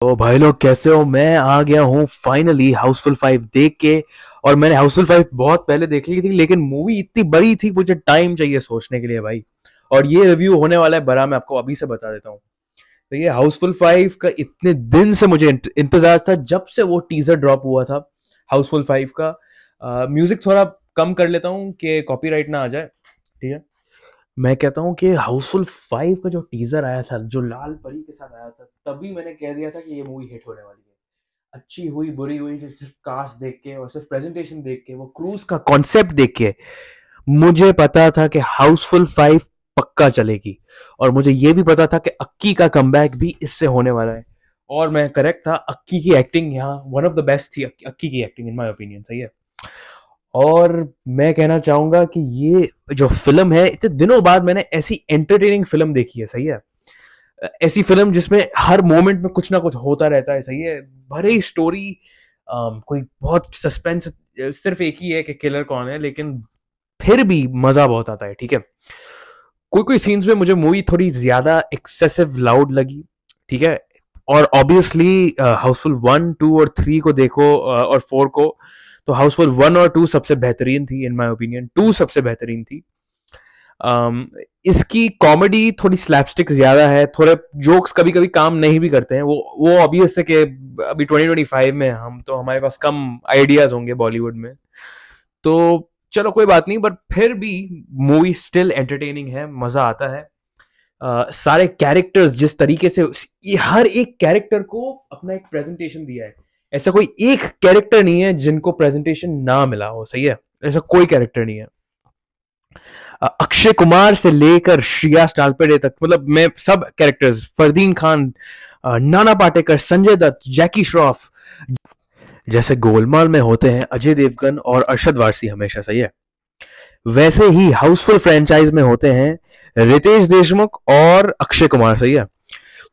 तो भाई लोग कैसे हो। मैं आ गया हूँ फाइनली हाउसफुल 5 देख के। और मैंने हाउसफुल 5 बहुत पहले देख ली थी, लेकिन मूवी इतनी बड़ी थी, मुझे टाइम चाहिए सोचने के लिए भाई। और ये रिव्यू होने वाला है बड़ा, मैं आपको अभी से बता देता हूँ। तो ये हाउसफुल 5 का इतने दिन से मुझे इंतजार था, जब से वो टीजर ड्रॉप हुआ था हाउसफुल 5 का। म्यूजिक थोड़ा कम कर लेता हूँ कि कॉपीराइट ना आ जाए, ठीक है। मैं कहता हूँ कि हाउसफुल 5 का जो टीजर आया था, जो लाल परी के साथ आया था, तभी मैंने कह दिया था कि ये मूवी हिट होने वाली है। अच्छी हुई बुरी हुई, सिर्फ कास्ट देख के और सिर्फ प्रेजेंटेशन देख के, वो क्रूज का कॉन्सेप्ट देख के मुझे पता था कि हाउसफुल 5 पक्का चलेगी। और मुझे ये भी पता था कि अक्की का कमबैक भी इससे होने वाला है। और मैं करेक्ट था, अक्की की एक्टिंग यहाँ वन ऑफ द बेस्ट थी। अक्की की एक्टिंग इन माय ओपिनियन, सही है। और मैं कहना चाहूंगा कि ये जो फिल्म है, इतने दिनों बाद मैंने ऐसी एंटरटेनिंग फिल्म देखी है, सही है। ऐसी फिल्म जिसमें हर मोमेंट में कुछ ना कुछ होता रहता है, सही है। भले ही स्टोरी कोई बहुत सस्पेंस सिर्फ एक ही है कि किलर कौन है, लेकिन फिर भी मजा बहुत आता है, ठीक है। कोई कोई सीन्स में मुझे मूवी थोड़ी ज्यादा एक्सेसिव लाउड लगी, ठीक है। और ऑब्वियसली हाउसफुल 1, 2 और 3 को देखो और 4 को, तो हाउसफुल 1 और 2 सबसे बेहतरीन थी इन माय ओपिनियन। 2 सबसे बेहतरीन थी। um, इसकी कॉमेडी थोड़ी स्लैपस्टिक ज्यादा है, थोड़े जोक्स कभी कभी काम नहीं भी करते हैं। वो ऑब्वियस है कि अभी 2025 में हम तो, हमारे पास कम आइडियाज होंगे बॉलीवुड में। तो चलो कोई बात नहीं, बट फिर भी मूवी स्टिल एंटरटेनिंग है, मजा आता है। सारे कैरेक्टर्स जिस तरीके से, हर एक कैरेक्टर को अपना एक प्रेजेंटेशन दिया है। ऐसा कोई एक कैरेक्टर नहीं है जिनको प्रेजेंटेशन ना मिला हो, सही है। ऐसा कोई कैरेक्टर नहीं है। अक्षय कुमार से लेकर श्रिया स्टालपेडे तक, मतलब मैं सब कैरेक्टर्स, फरदीन खान, नाना पाटेकर, संजय दत्त, जैकी श्रॉफ, जैसे गोलमाल में होते हैं अजय देवगन और अरशद वारसी हमेशा, सही है। वैसे ही हाउसफुल फ्रेंचाइज में होते हैं रितेश देशमुख और अक्षय कुमार, सही है।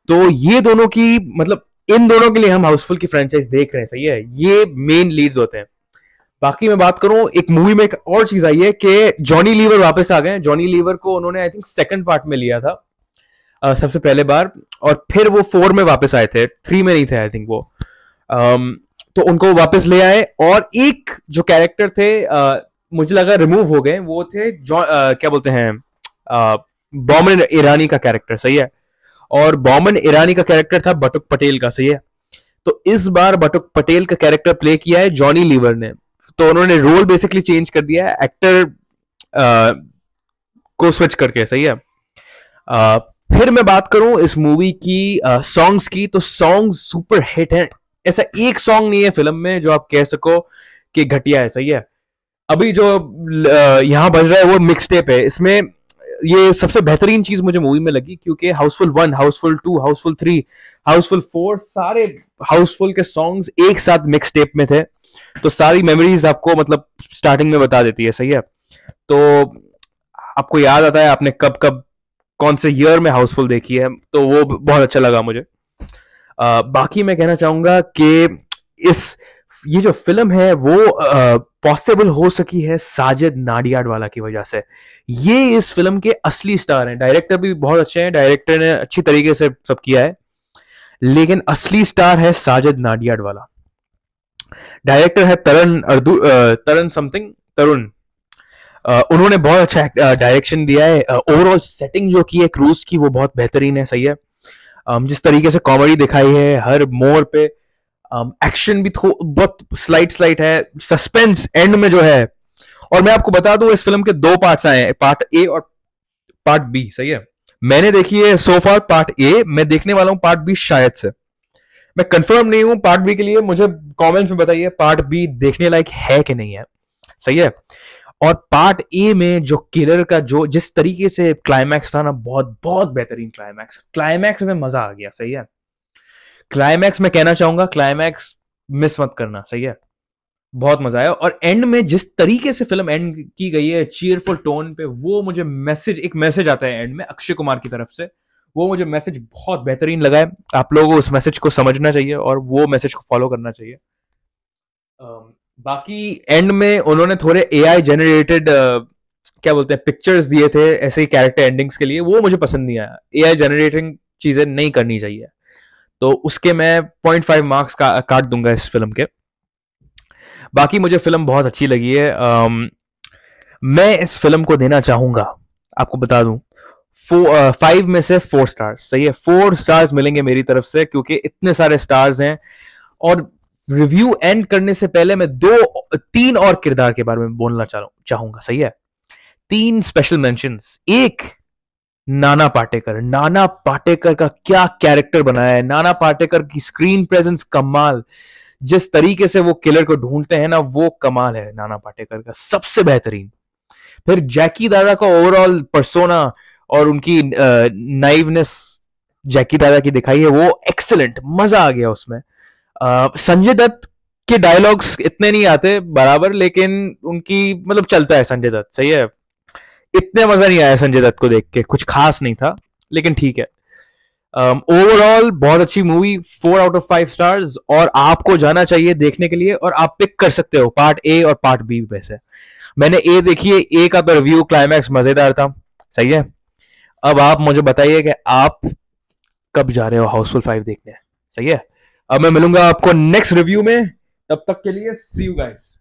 तो ये दोनों की, मतलब इन दोनों के लिए हम हाउसफुल की फ्रेंचाइज देख रहे हैं, सही है। ये मेन लीड्स होते हैं। बाकी मैं बात करूं, एक मूवी में एक और चीज आई है कि जॉनी लीवर वापस आ गए। जॉनी लीवर को उन्होंने आई थिंक सेकंड पार्ट में लिया था सबसे पहले बार, और फिर वो 4 में वापस आए थे, 3 में नहीं थे आई थिंक वो। तो उनको वापस ले आए। और एक जो कैरेक्टर थे, मुझे लगा रिमूव हो गए, वो थे क्या बोलते हैं, बॉमन ईरानी का कैरेक्टर, सही है। और बॉमन ईरानी का कैरेक्टर था बटुक पटेल का, सही है। तो इस बार बटुक पटेल का कैरेक्टर प्ले किया है जॉनी लीवर ने। तो उन्होंने रोल बेसिकली चेंज कर दिया है, एक्टर को स्विच करके, सही है। आ, फिर मैं बात करूं इस मूवी की सॉन्ग्स की, तो सॉन्ग्स सुपर हिट है। ऐसा एक सॉन्ग नहीं है फिल्म में जो आप कह सको कि घटिया है, सही है। अभी जो यहां बज रहा है वो मिक्स टेप है। इसमें ये सबसे बेहतरीन चीज मुझे मूवी में लगी, क्योंकि हाउसफुल 1, हाउसफुल 2, हाउसफुल 3, हाउसफुल 4, सारे हाउसफुल के सॉन्ग्स एक साथ मिक्स टेप में थे। तो सारी मेमोरीज आपको, मतलब स्टार्टिंग में बता देती है, सही है। तो आपको याद आता है आपने कब कब कौन से ईयर में हाउसफुल देखी है, तो वो बहुत अच्छा लगा मुझे। बाकी मैं कहना चाहूंगा कि इस ये जो फिल्म है वो पॉसिबल हो सकी है साजिद नाडियाडवाला की वजह से। ये इस फिल्म के असली स्टार हैं। डायरेक्टर भी बहुत अच्छे हैं, डायरेक्टर ने अच्छी तरीके से सब किया है, लेकिन असली स्टार है साजिद नाडियाडवाला। डायरेक्टर है तरन समथिंग, तरुण। उन्होंने बहुत अच्छा डायरेक्शन दिया है। ओवरऑल सेटिंग जो की है क्रूज की, वो बहुत बेहतरीन है, सही है। जिस तरीके से कॉमेडी दिखाई है हर मोड़ पे, एक्शन भी बहुत स्लाइट है, सस्पेंस एंड में जो है। और मैं आपको बता दूं, इस फिल्म के 2 पार्ट्स आए हैं, पार्ट ए और पार्ट बी, सही है। मैंने देखी है सो फार पार्ट ए, मैं देखने वाला हूं पार्ट बी शायद से। मैं कंफर्म नहीं हूं पार्ट बी के लिए, मुझे कमेंट्स में बताइए पार्ट बी देखने लायक है कि नहीं है, सही है। और पार्ट ए में जो किलर का जो जिस तरीके से क्लाइमैक्स था ना, बहुत बहुत बेहतरीन क्लाइमैक्स। क्लाइमैक्स में मजा आ गया, सही है। क्लाइमैक्स में कहना चाहूंगा, क्लाइमैक्स मिस मत करना, सही है। बहुत मजा आया। और एंड में जिस तरीके से फिल्म एंड की गई है, चीयरफुल टोन पे, वो मुझे एक मैसेज आता है एंड में अक्षय कुमार की तरफ से, वो मुझे मैसेज बहुत बेहतरीन लगा है। आप लोगों को उस मैसेज को समझना चाहिए और वो मैसेज को फॉलो करना चाहिए। बाकी एंड में उन्होंने थोड़े एआई जनरेटेड क्या बोलते हैं पिक्चर्स दिए थे ऐसे ही कैरेक्टर एंडिंग्स के लिए, वो मुझे पसंद नहीं आया। एआई जनरेटिंग चीजें नहीं करनी चाहिए। तो उसके मैं 0.5 मार्क्स का काट दूंगा इस फिल्म के। बाकी मुझे फिल्म बहुत अच्छी लगी है। मैं इस फिल्म को देना चाहूंगा, आपको बता दूं, 5 में से 4 स्टार्स। सही है, 4 स्टार्स मिलेंगे मेरी तरफ से, क्योंकि इतने सारे स्टार्स हैं। और रिव्यू एंड करने से पहले मैं 3 और किरदार के बारे में बोलना चाहूंगा। सही है, 3 स्पेशल मेंशंस। एक, नाना पाटेकर। नाना पाटेकर का क्या कैरेक्टर बनाया है, नाना पाटेकर की स्क्रीन प्रेजेंस कमाल। जिस तरीके से वो किलर को ढूंढते हैं ना, वो कमाल है नाना पाटेकर का, सबसे बेहतरीन। फिर जैकी दादा का ओवरऑल पर्सोना और उनकी नाइवनेस जैकी दादा की दिखाई है, वो एक्सेलेंट, मजा आ गया उसमें। संजय दत्त के डायलॉग्स इतने नहीं आते बराबर, लेकिन उनकी मतलब चलता है संजय दत्त। सही है, इतने मजा नहीं आया संजय दत्त को देख के, कुछ खास नहीं था, लेकिन ठीक है। ओवरऑल बहुत अच्छी मूवी, 4 आउट ऑफ 5 स्टार्स। और आपको जाना चाहिए देखने के लिए, और आप पिक कर सकते हो पार्ट ए और पार्ट बी में से। मैंने ए देखी है, ए का तो रिव्यू क्लाइमैक्स मजेदार था। सही है, अब आप मुझे बताइए कि आप कब जा रहे हो हाउसफुल 5 देखने। सही है, अब मैं मिलूंगा आपको नेक्स्ट रिव्यू में, तब तक के लिए सी यू गाइस।